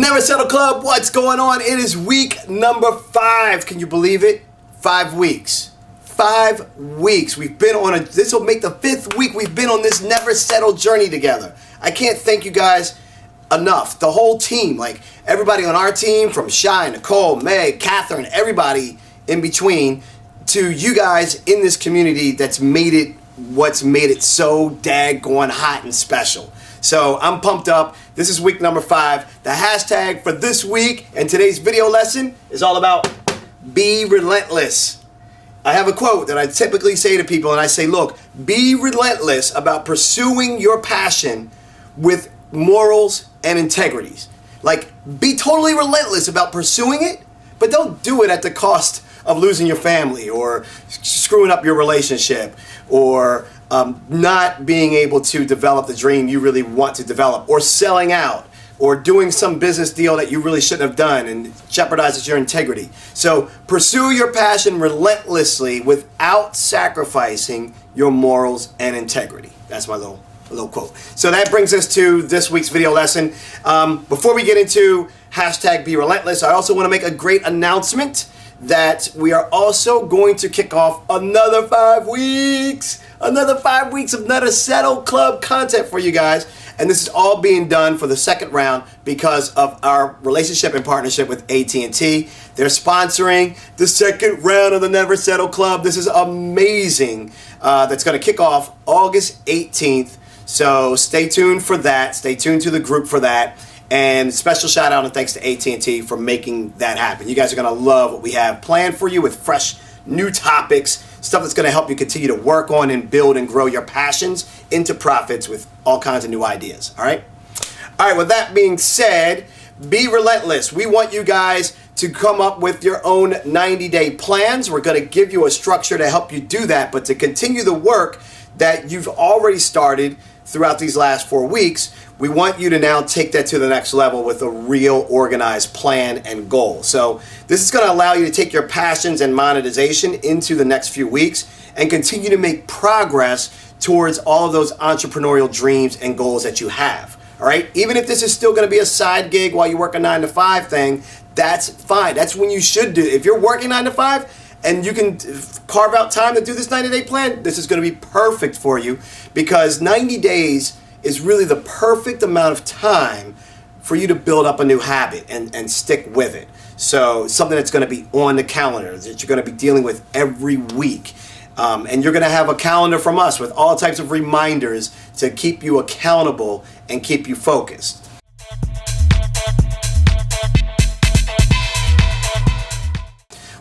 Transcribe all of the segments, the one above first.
Never Settle Club, what's going on? It is week number 5. Can you believe it? 5 weeks. 5 weeks. We've been on this will make the 5th week we've been on this Never Settle journey together. I can't thank you guys enough. The whole team, like everybody on our team, from Shy, Nicole, Meg, Catherine, everybody in between, to you guys in this community that's made it what's made it so daggone hot and special. So I'm pumped up. This is week number 5. The hashtag for this week and today's video lesson is all about be relentless. I have a quote that I typically say to people, and I say, look, be relentless about pursuing your passion with morals and integrities. Like, be totally relentless about pursuing it, but don't do it at the cost of losing your family or screwing up your relationship or not being able to develop the dream you really want to develop, or selling out, or doing some business deal that you really shouldn't have done and jeopardizes your integrity. So pursue your passion relentlessly without sacrificing your morals and integrity. That's my little quote. So that brings us to this week's video lesson. Before we get into hashtag be relentless, I also want to make a great announcement that we are also going to kick off another 5 weeks. Another 5 weeks of Never Settle Club content for you guys. And this is all being done for the second round because of our relationship and partnership with AT&T. They're sponsoring the second round of the Never Settle Club. This is amazing. That's going to kick off August 18th. So stay tuned for that. Stay tuned to the group for that. And special shout out and thanks to AT&T for making that happen. You guys are going to love what we have planned for you with fresh new topics, stuff that's going to help you continue to work on and build and grow your passions into profits with all kinds of new ideas. All right? All right, with that being said, be relentless. We want you guys to come up with your own 90-day plans. We're going to give you a structure to help you do that, but to continue the work that you've already started throughout these last 4 weeks, we want you to now take that to the next level with a real organized plan and goal. So this is going to allow you to take your passions and monetization into the next few weeks and continue to make progress towards all of those entrepreneurial dreams and goals that you have. All right? Even if this is still going to be a side gig while you work a 9-to-5 thing, that's fine. That's when you should do it. If you're working 9-to-5, and you can carve out time to do this 90-day plan, this is going to be perfect for you, because 90 days is really the perfect amount of time for you to build up a new habit and stick with it. So something that's going to be on the calendar, that you're going to be dealing with every week. And you're going to have a calendar from us with all types of reminders to keep you accountable and keep you focused.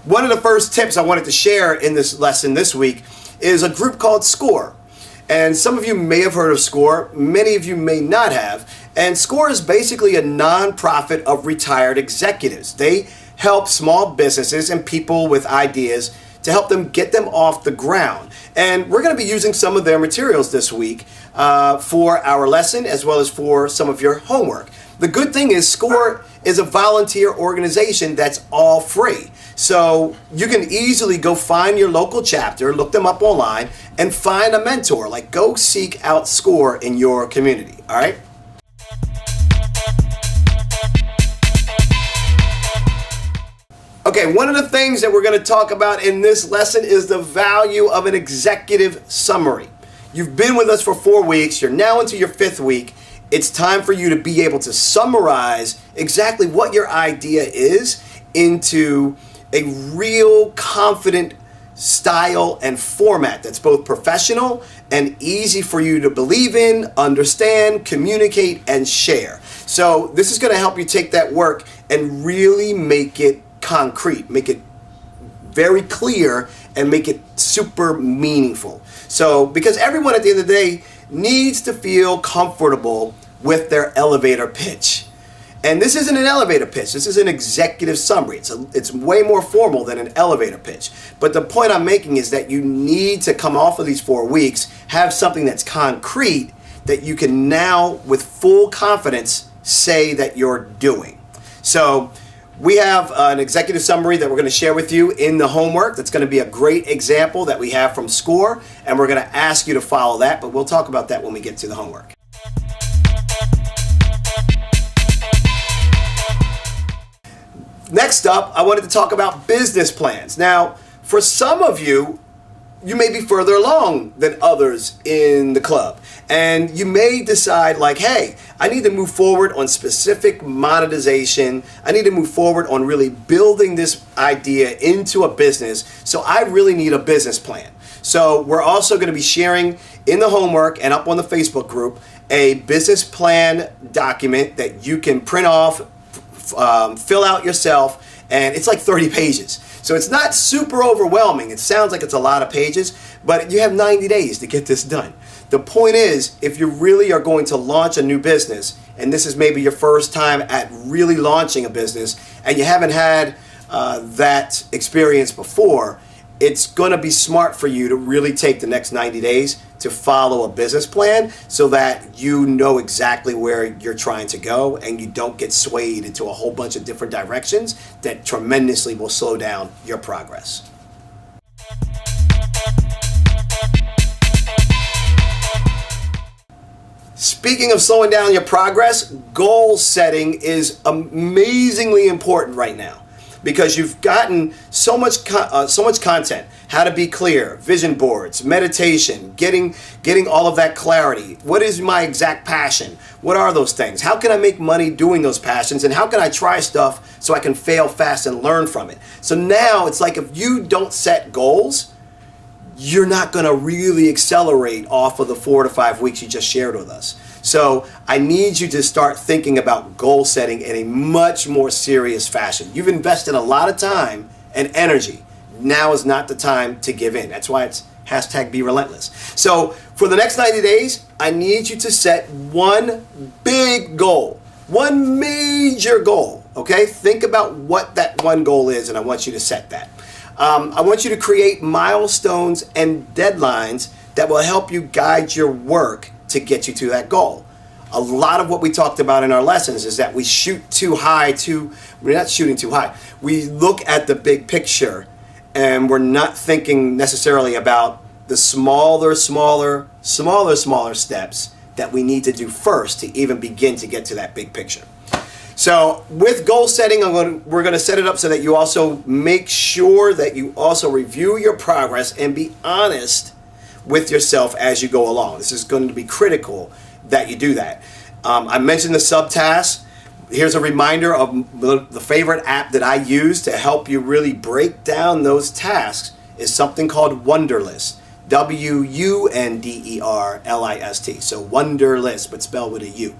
One of the first tips I wanted to share in this lesson this week is a group called SCORE. And some of you may have heard of SCORE, many of you may not have. And SCORE is basically a nonprofit of retired executives. They help small businesses and people with ideas to help them get them off the ground. And we're going to be using some of their materials this week for our lesson, as well as for some of your homework. The good thing is SCORE is a volunteer organization that's all free. So you can easily go find your local chapter, look them up online, and find a mentor. Like, go seek out SCORE in your community, all right? Okay, one of the things that we're going to talk about in this lesson is the value of an executive summary. You've been with us for 4 weeks. You're now into your 5th week. It's time for you to be able to summarize exactly what your idea is into a real confident style and format that's both professional and easy for you to believe in, understand, communicate, and share. So this is going to help you take that work and really make it concrete, make it very clear, and make it super meaningful. So, because everyone at the end of the day needs to feel comfortable with their elevator pitch. And this isn't an elevator pitch. This is an executive summary. It's way more formal than an elevator pitch. But the point I'm making is that you need to come off of these 4 weeks, have something that's concrete that you can now, with full confidence, say that you're doing. So we have an executive summary that we're going to share with you in the homework. That's going to be a great example that we have from SCORE, and we're going to ask you to follow that, but we'll talk about that when we get to the homework. Next up, I wanted to talk about business plans. Now, for some of you, you may be further along than others in the club. And you may decide like, hey, I need to move forward on specific monetization. I need to move forward on really building this idea into a business. So I really need a business plan. So we're also going to be sharing in the homework and up on the Facebook group a business plan document that you can print off, fill out yourself, and it's like 30 pages. So it's not super overwhelming. It sounds like it's a lot of pages, but you have 90 days to get this done. The point is, if you really are going to launch a new business, and this is maybe your first time at really launching a business, and you haven't had that experience before, it's going to be smart for you to really take the next 90 days to follow a business plan so that you know exactly where you're trying to go and you don't get swayed into a whole bunch of different directions that tremendously will slow down your progress. Speaking of slowing down your progress, goal setting is amazingly important right now, because you've gotten so much content, how to be clear, vision boards, meditation, getting all of that clarity. What is my exact passion? What are those things? How can I make money doing those passions? And how can I try stuff so I can fail fast and learn from it? So now it's like if you don't set goals, you're not going to really accelerate off of the 4 to 5 weeks you just shared with us. So I need you to start thinking about goal setting in a much more serious fashion. You've invested a lot of time and energy. Now is not the time to give in. That's why it's #BeRelentless. So for the next 90 days, I need you to set one big goal, one major goal, okay? Think about what that one goal is, and I want you to set that. I want you to create milestones and deadlines that will help you guide your work to get you to that goal. A lot of what we talked about in our lessons is that we shoot too high, we're not shooting too high. We look at the big picture and we're not thinking necessarily about the smaller steps that we need to do first to even begin to get to that big picture. So with goal setting, we're going to set it up so that you also make sure that you also review your progress and be honest with yourself as you go along. This is going to be critical that you do that. I mentioned the subtasks. Here's a reminder of the favorite app that I use to help you really break down those tasks is something called Wunderlist. Wunderlist. So Wunderlist, but spelled with a U.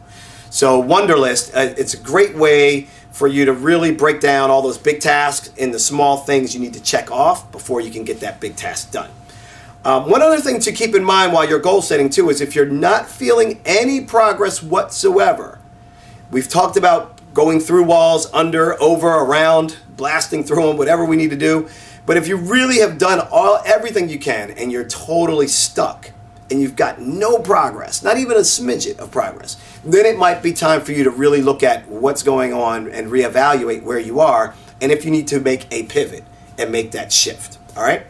So Wunderlist, it's a great way for you to really break down all those big tasks and the small things you need to check off before you can get that big task done. One other thing to keep in mind while you're goal setting too is if you're not feeling any progress whatsoever, we've talked about going through walls, under, over, around, blasting through them, whatever we need to do. But if you really have done everything you can and you're totally stuck and you've got no progress, not even a smidget of progress, then it might be time for you to really look at what's going on and reevaluate where you are and if you need to make a pivot and make that shift. All right?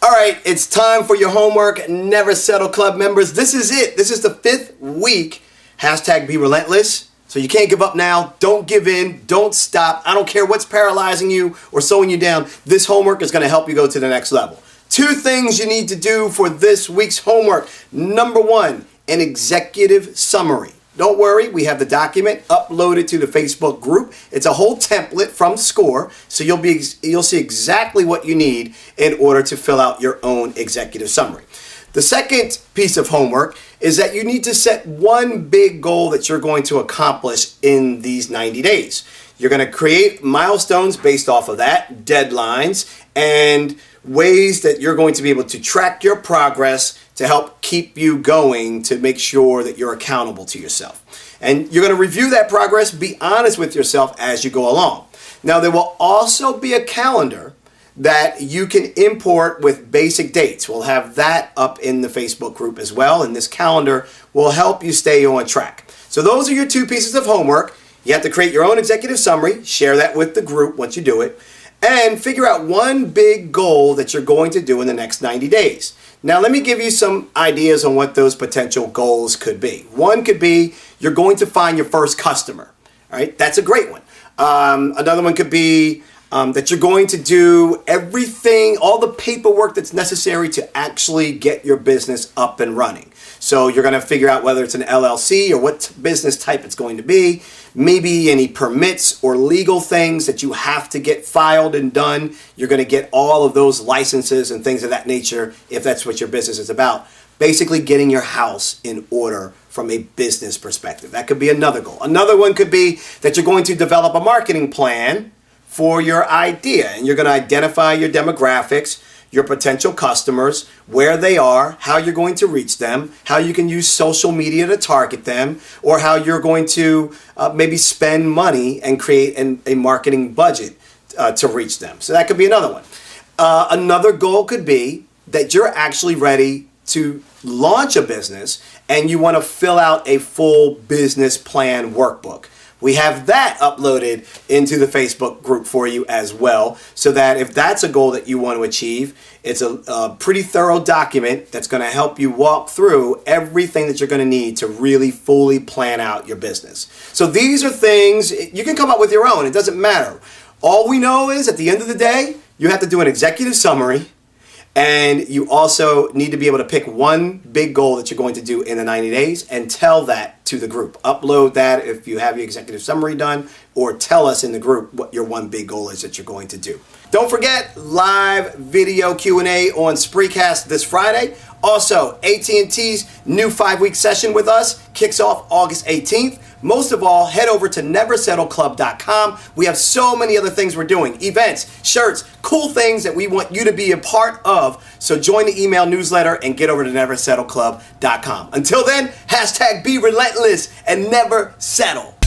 All right, it's time for your homework, Never Settle Club members. This is it. This is the 5th week, #BeRelentless. So you can't give up now. Don't give in. Don't stop. I don't care what's paralyzing you or slowing you down. This homework is going to help you go to the next level. 2 things you need to do for this week's homework. Number 1, an executive summary. Don't worry, we have the document uploaded to the Facebook group. It's a whole template from SCORE, so you'll see exactly what you need in order to fill out your own executive summary. The second piece of homework is that you need to set one big goal that you're going to accomplish in these 90 days. You're going to create milestones based off of that, deadlines, and ways that you're going to be able to track your progress to help keep you going to make sure that you're accountable to yourself. And you're going to review that progress, be honest with yourself as you go along. Now, there will also be a calendar that you can import with basic dates. We'll have that up in the Facebook group as well, and this calendar will help you stay on track. So those are your 2 pieces of homework. You have to create your own executive summary, share that with the group once you do it, and figure out one big goal that you're going to do in the next 90 days. Now, let me give you some ideas on what those potential goals could be. One could be you're going to find your first customer. All right, that's a great one. Another one could be that you're going to do everything, all the paperwork that's necessary to actually get your business up and running. So you're going to figure out whether it's an LLC or what business type it's going to be, maybe any permits or legal things that you have to get filed and done. You're going to get all of those licenses and things of that nature if that's what your business is about. Basically getting your house in order from a business perspective. That could be another goal. Another one could be that you're going to develop a marketing plan for your idea, and you're going to identify your demographics, your potential customers, where they are, how you're going to reach them, how you can use social media to target them, or how you're going to maybe spend money and create a marketing budget to reach them. So that could be another one. Another goal could be that you're actually ready to launch a business and you want to fill out a full business plan workbook. We have that uploaded into the Facebook group for you as well, so that if that's a goal that you want to achieve, it's a pretty thorough document that's going to help you walk through everything that you're going to need to really fully plan out your business. So these are things, you can come up with your own, it doesn't matter. All we know is at the end of the day, you have to do an executive summary, and you also need to be able to pick one big goal that you're going to do in the 90 days and tell that to the group. Upload that if you have your executive summary done, or tell us in the group what your one big goal is that you're going to do. Don't forget, live video Q&A on Spreecast this Friday. Also, AT&T's new 5-week session with us kicks off August 18th. Most of all, head over to neversettleclub.com. We have so many other things we're doing. Events, shirts, cool things that we want you to be a part of. So join the email newsletter and get over to neversettleclub.com. Until then, hashtag be relentless and never settle.